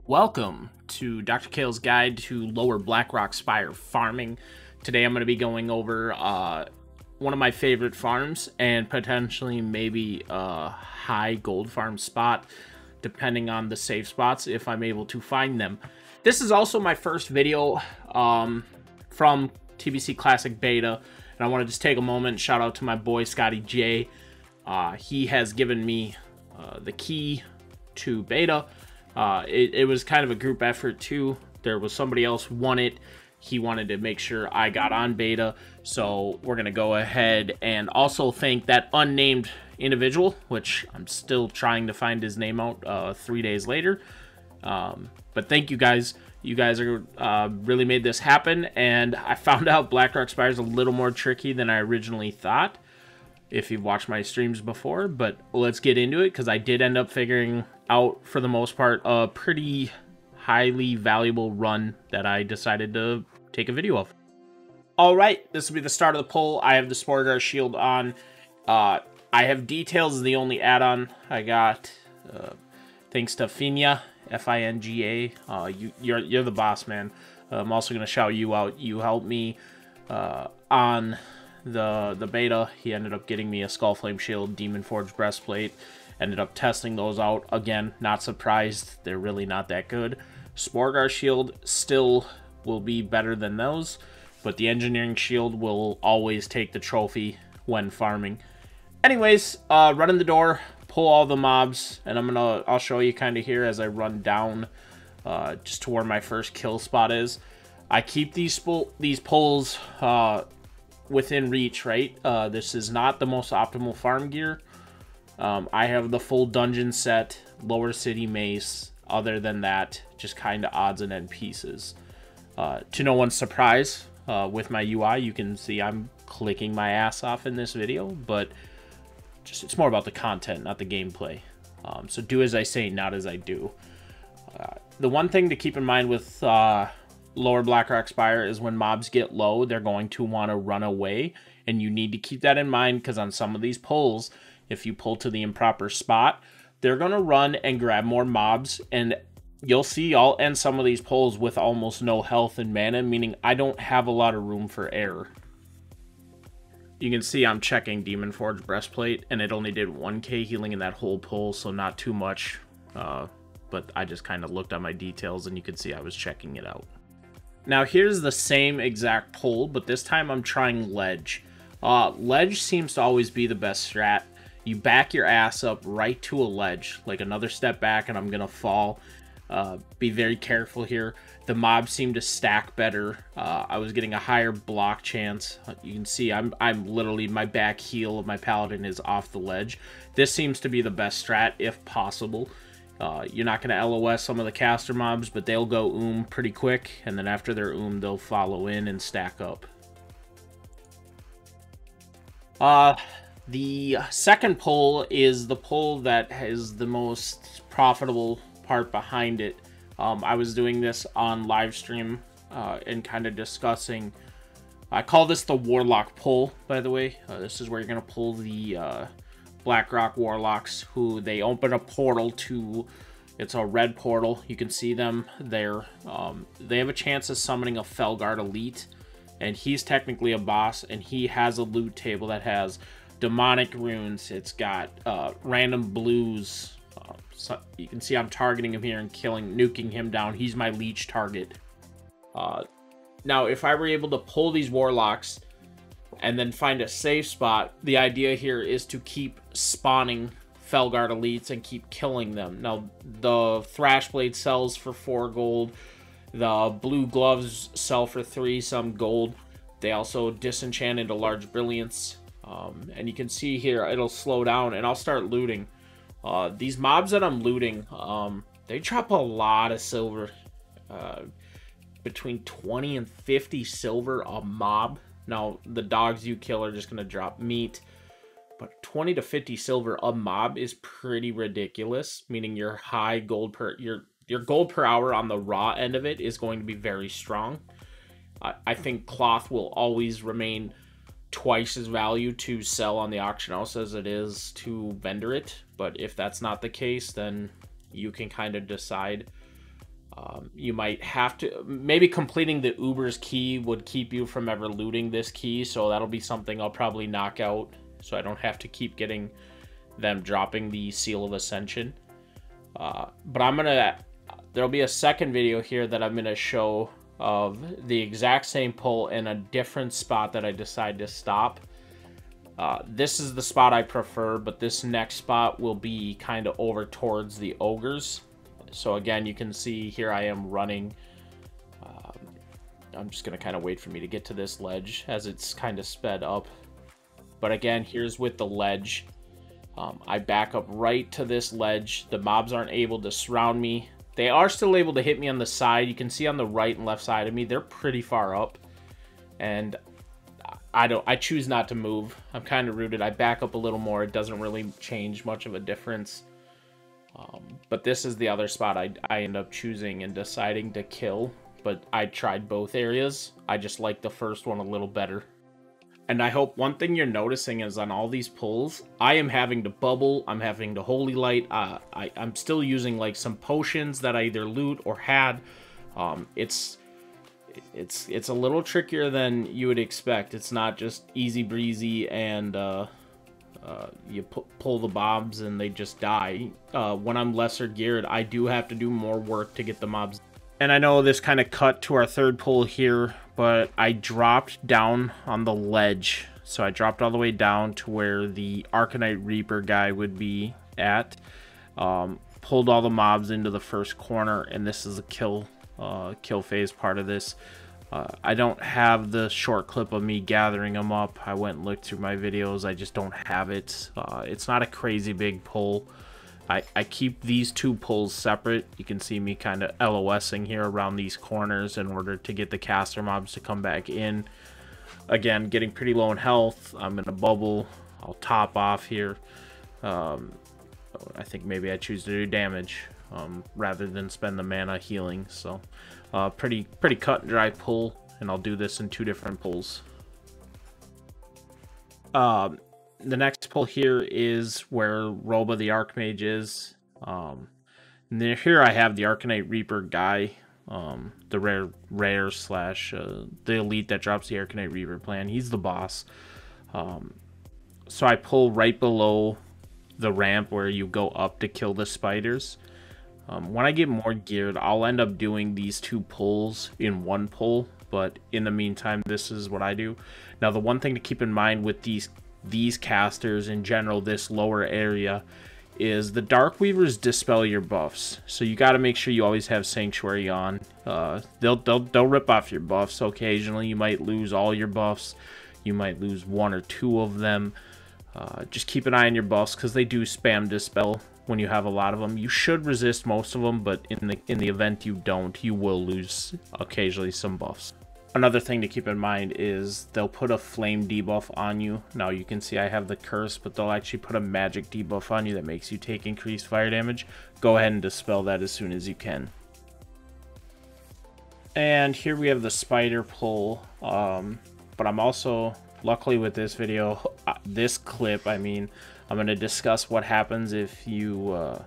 Welcome to Dr. Kale's Guide to Lower Blackrock Spire Farming. Today I'm going to be going over one of my favorite farms and potentially maybe a high gold farm spot, depending on the safe spots if I'm able to find them. This is also my first video from TBC Classic Beta, and I want to just take a moment and shout out to my boy Scotty J. He has given me the key to Beta. It was kind of a group effort too. There was somebody else who won it. He wanted to make sure I got on Beta, so we're gonna go ahead and also thank that unnamed individual, which I'm still trying to find his name out 3 days later. But thank you guys. You guys are really made this happen, and I found out Blackrock Spire is a little more tricky than I originally thought, if you've watched my streams before. But let's get into it, because I did end up figuring out, for the most part, a pretty highly valuable run that I decided to take a video of. All right, this will be the start of the pull. I have the Spire shield on. I have details as the only add-on I got, thanks to Finja, F-I-N-G-A. You're the boss, man. I'm also going to shout you out. You helped me on the beta. He ended up getting me a Skullflame shield, Demon Forge breastplate. Ended up testing those out. Again, not surprised. They're really not that good. Spire shield still will be better than those, but the engineering shield will always take the trophy when farming. Anyways, run in the door, pull all the mobs, and I'll show you kind of here as I run down just to where my first kill spot is. I keep these pulls within reach, right? This is not the most optimal farm gear. I have the full dungeon set, lower city mace. Other than that, just kind of odds and end pieces. To no one's surprise, with my UI, you can see I'm clicking my ass off in this video, but just it's more about the content, not the gameplay. So do as I say, not as I do. The one thing to keep in mind with Lower Blackrock Spire is when mobs get low, they're going to want to run away, and you need to keep that in mind, because on some of these pulls, if you pull to the improper spot, they're going to run and grab more mobs, and you'll see I'll end some of these pulls with almost no health and mana, meaning I don't have a lot of room for error. You can see I'm checking Demon Forge breastplate, and it only did 1k healing in that whole pull, so not too much, but I just kind of looked at my details, and you can see I was checking it out. Now here's the same exact pull, but this time I'm trying ledge. Ledge seems to always be the best strat. You back your ass up right to a ledge, like another step back and I'm gonna fall. Be very careful here. The mobs seem to stack better. I was getting a higher block chance. You can see I'm literally, my back heel of my paladin is off the ledge. This seems to be the best strat if possible. You're not gonna LOS some of the caster mobs, but they'll go pretty quick, and then after their they'll follow in and stack up. The second pull is the pull that has the most profitable part behind it. I was doing this on live stream and kind of discussing. I call this the Warlock Pull, by the way. This is where you're going to pull the Blackrock Warlocks, who they open a portal to. It's a red portal. You can see them there. They have a chance of summoning a Felguard Elite, and he's technically a boss, and he has a loot table that has demonic runes. It's got random blues. So you can see I'm targeting him here and nuking him down. He's my leech target. Now, if I were able to pull these warlocks and then find a safe spot, the idea here is to keep spawning Felguard Elites and keep killing them. Now, the Thrashblade sells for 4 gold. The blue gloves sell for 3 some gold. They also disenchant into large brilliance. And you can see here, it'll slow down, and I'll start looting. These mobs that I'm looting, they drop a lot of silver. Between 20 and 50 silver a mob. Now, the dogs you kill are just going to drop meat. but 20 to 50 silver a mob is pretty ridiculous, meaning your high gold per your gold per hour on the raw end of it is going to be very strong. I think cloth will always remain twice as value to sell on the auction house as it is to vendor it, but if that's not the case, then you can kind of decide. You might have to, maybe completing the Uber's key would keep you from ever looting this key, so that'll be something I'll probably knock out so I don't have to keep getting them dropping the Seal of Ascension. But there'll be a second video here that I'm gonna show of the exact same pull in a different spot that I decide to stop. This is the spot I prefer, but this next spot will be kind of over towards the ogres. So again, you can see here I am running. I'm just gonna kind of wait for me to get to this ledge as it's kind of sped up. But again, here's with the ledge. I back up right to this ledge. The mobs aren't able to surround me. They are still able to hit me on the side. You can see on the right and left side of me, they're pretty far up. And I choose not to move. I'm kind of rooted. I back up a little more. It doesn't really change much of a difference. But this is the other spot I end up choosing and deciding to kill. But I tried both areas. I just like the first one a little better. And I hope one thing you're noticing is on all these pulls, I am having to bubble, I'm having to holy light, I'm still using like some potions that I either loot or had. It's a little trickier than you would expect. It's not just easy breezy and you pull the mobs and they just die. When I'm lesser geared, I do have to do more work to get the mobs. And I know this kind of cut to our third pull here, but I dropped down on the ledge. So I dropped all the way down to where the Arcanite Reaper guy would be at. Pulled all the mobs into the first corner, and this is a kill phase part of this. I don't have the short clip of me gathering them up. I went and looked through my videos. I just don't have it. It's not a crazy big pull. I keep these two pulls separate. You can see me kind of LOSing here around these corners in order to get the caster mobs to come back in. Again, getting pretty low in health. I'm in a bubble. I'll top off here. I think maybe I choose to do damage rather than spend the mana healing. So pretty cut and dry pull, and I'll do this in two different pulls. The next pull here is where Roba the Archmage is. And here I have the Arcanite Reaper guy, the rare slash the elite that drops the Arcanite Reaper plan. He's the boss. So I pull right below the ramp where you go up to kill the spiders. When I get more geared, I'll end up doing these two pulls in one pull, but in the meantime, this is what I do. Now, the one thing to keep in mind with these casters in general, this lower area, is the Dark Weavers dispel your buffs, so you got to make sure you always have Sanctuary on. They'll rip off your buffs occasionally. You might lose all your buffs, you might lose one or two of them. Just keep an eye on your buffs because they do spam dispel when you have a lot of them. You should resist most of them, but in the event you don't, you will lose occasionally some buffs. Another thing to keep in mind is they'll put a flame debuff on you. Now you can see I have the curse, but they'll actually put a magic debuff on you that makes you take increased fire damage. Go ahead and dispel that as soon as you can. And here we have the spider pull. But I'm also, luckily with this video, this clip, I mean, I'm going to discuss what happens if you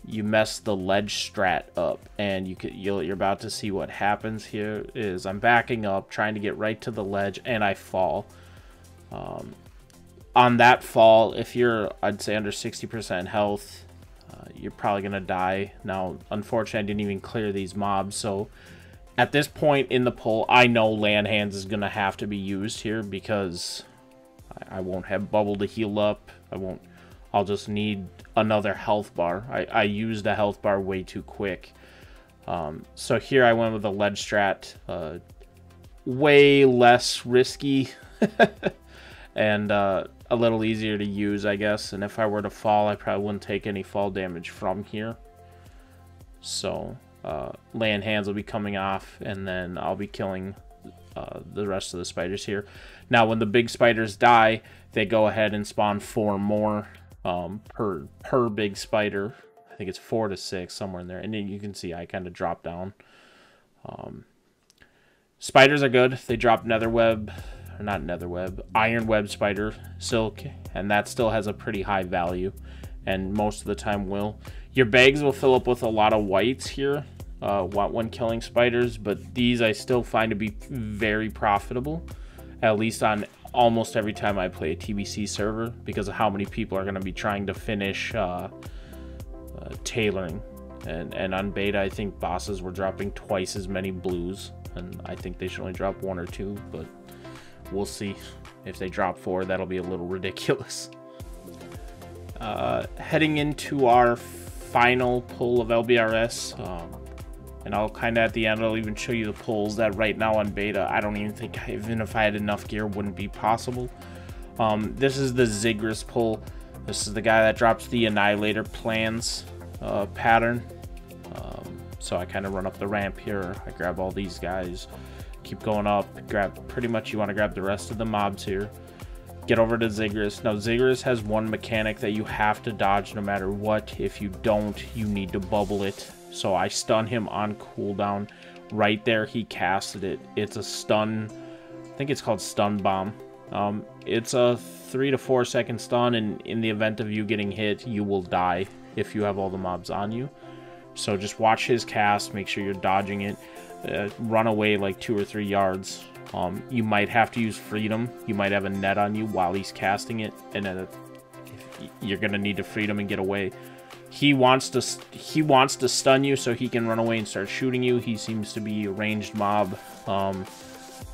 you mess the ledge strat up, and you're about to see what happens. Here is I'm backing up, trying to get right to the ledge, and I fall. On that fall, if you're, I'd say, under 60% health, you're probably gonna die. Now, unfortunately, I didn't even clear these mobs, so at this point in the pull, I know land hands is gonna have to be used here because I won't have bubble to heal up. I'll just need another health bar. I used a health bar way too quick. So here I went with a ledge strat, way less risky and a little easier to use, I guess. And if I were to fall, I probably wouldn't take any fall damage from here. So land hands will be coming off, and then I'll be killing the rest of the spiders here. Now, when the big spiders die, they go ahead and spawn 4 more per big spider. I think it's 4 to 6, somewhere in there. And then you can see I kind of drop down. Spiders are good. They drop netherweb, or not netherweb, iron web spider silk, and that still has a pretty high value, and most of the time will. Your bags will fill up with a lot of whites here when killing spiders, but these I still find to be very profitable, at least on almost every time I play a TBC server, because of how many people are going to be trying to finish tailoring. And on beta, I think bosses were dropping twice as many blues, and I think they should only drop 1 or 2, but we'll see. If they drop 4, that'll be a little ridiculous. Heading into our final pull of LBRS, and I'll kind of at the end, I'll even show you the pulls that right now on beta, I don't even think, even if I had enough gear, wouldn't be possible. This is the Ziggurat pull. This is the guy that drops the Annihilator plans pattern. So I kind of run up the ramp here. I grab all these guys, keep going up, grab, pretty much you want to grab the rest of the mobs here. Get over to Ziggurat. Now, Ziggurat has one mechanic that you have to dodge no matter what. If you don't, you need to bubble it. So I stun him on cooldown. Right there, he casted it. It's a stun. I think it's called stun bomb. It's a 3 to 4 second stun, and in the event of you getting hit, you will die if you have all the mobs on you. So just watch his cast. Make sure you're dodging it. Run away like 2 or 3 yards. You might have to use freedom. You might have a net on you while he's casting it, and then you're gonna need to freedom and get away. He wants to stun you so he can run away and start shooting you. He seems to be a ranged mob.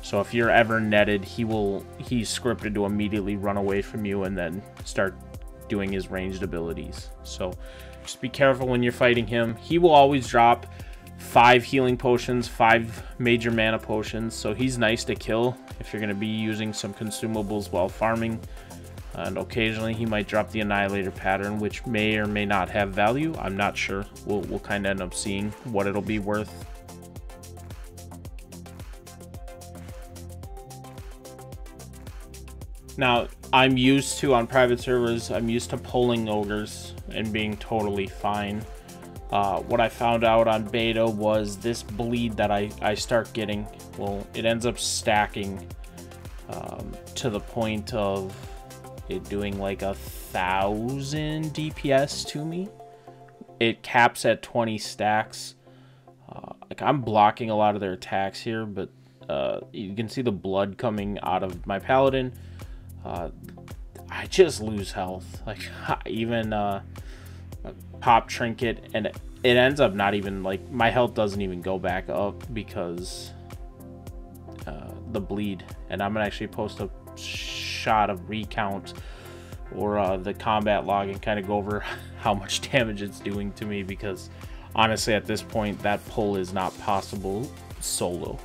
So if you're ever netted, he's scripted to immediately run away from you and then start doing his ranged abilities. So just be careful when you're fighting him. He will always drop 5 healing potions, 5 major mana potions, so he's nice to kill if you're going to be using some consumables while farming. And occasionally he might drop the Annihilator pattern, which may or may not have value. I'm not sure. We'll kind of end up seeing what it'll be worth. Now, I'm used to, on private servers, I'm used to pulling ogres and being totally fine. What I found out on beta was this bleed that I start getting, well, it ends up stacking to the point of it doing like 1,000 DPS to me. It caps at 20 stacks. Like, I'm blocking a lot of their attacks here, but you can see the blood coming out of my paladin. I just lose health. Like, even pop trinket, and it ends up not even, like, my health doesn't even go back up because the bleed. And I'm gonna actually post a shot of recount or the combat log and kind of go over how much damage it's doing to me, because honestly at this point that pull is not possible solo.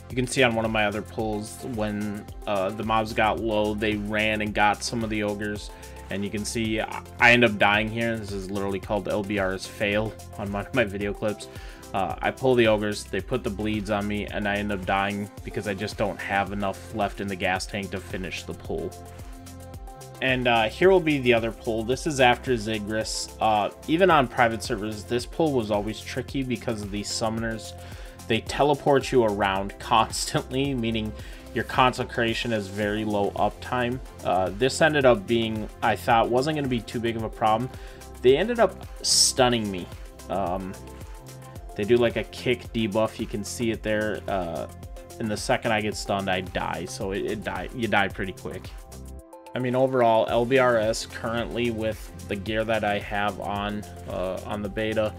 You can see on one of my other pulls, when the mobs got low, they ran and got some of the ogres. And you can see I end up dying here. This is literally called LBR's fail on one of my video clips. I pull the ogres, they put the bleeds on me, and I end up dying because I just don't have enough left in the gas tank to finish the pull. And here will be the other pull. This is after Ziggurat. Even on private servers, this pull was always tricky because of these summoners. They teleport you around constantly, meaning your consecration is very low uptime. This ended up being, I thought, wasn't going to be too big of a problem. They ended up stunning me. They do like a kick debuff. You can see it there. And the second I get stunned, I die. So you die pretty quick. I mean, overall, LBRS currently with the gear that I have on the beta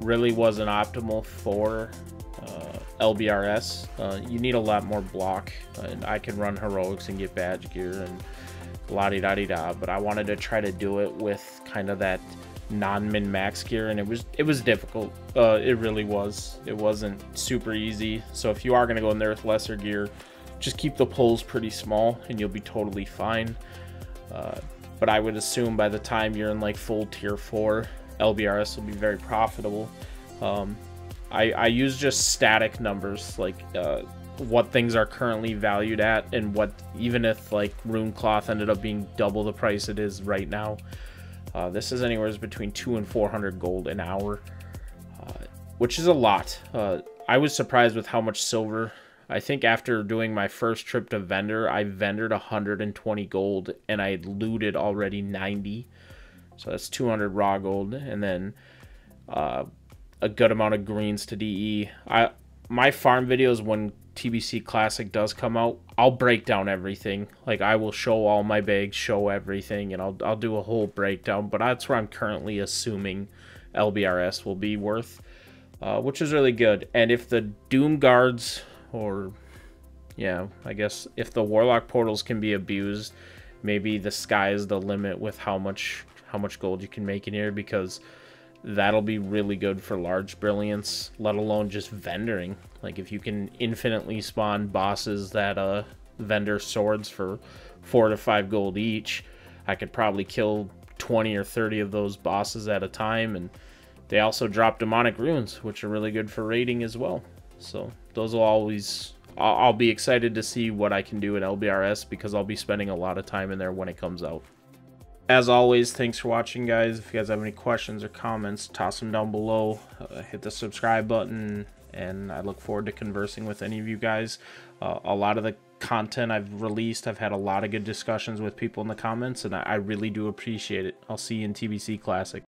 really wasn't optimal for LBRS. You need a lot more block, and I can run heroics and get badge gear and la-di-da-di-da, but I wanted to try to do it with kind of that non-min max gear, and it was difficult. It really was. It wasn't super easy. So if you are going to go in there with lesser gear, just keep the pulls pretty small and you'll be totally fine. But I would assume by the time you're in like full tier 4, LBRS will be very profitable. I use just static numbers, like what things are currently valued at, and what, even if like rune cloth ended up being double the price it is right now, this is anywhere between 200 and 400 gold an hour, which is a lot. I was surprised with how much silver. I think after doing my first trip to vendor, I vendored 120 gold and I looted already 90. So that's 200 raw gold, and then a good amount of greens to DE. My farm videos, when TBC Classic does come out, I'll break down everything. Like, I will show all my bags, show everything, and I'll do a whole breakdown. But that's where I'm currently assuming LBRS will be worth, which is really good. And if the Doom Guards, or yeah, I guess if the Warlock portals can be abused, maybe the sky is the limit with how much gold you can make in here, because that'll be really good for large brilliance, let alone just vendoring. Like, if you can infinitely spawn bosses that vendor swords for 4 to 5 gold each, I could probably kill 20 or 30 of those bosses at a time. And they also drop demonic runes, which are really good for raiding as well. So those will always, I'll be excited to see what I can do in LBRS, because I'll be spending a lot of time in there when it comes out. As always, thanks for watching, guys. If you guys have any questions or comments, toss them down below. Hit the subscribe button, and I look forward to conversing with any of you guys. A lot of the content I've released, I've had a lot of good discussions with people in the comments, and I really do appreciate it. I'll see you in TBC Classic.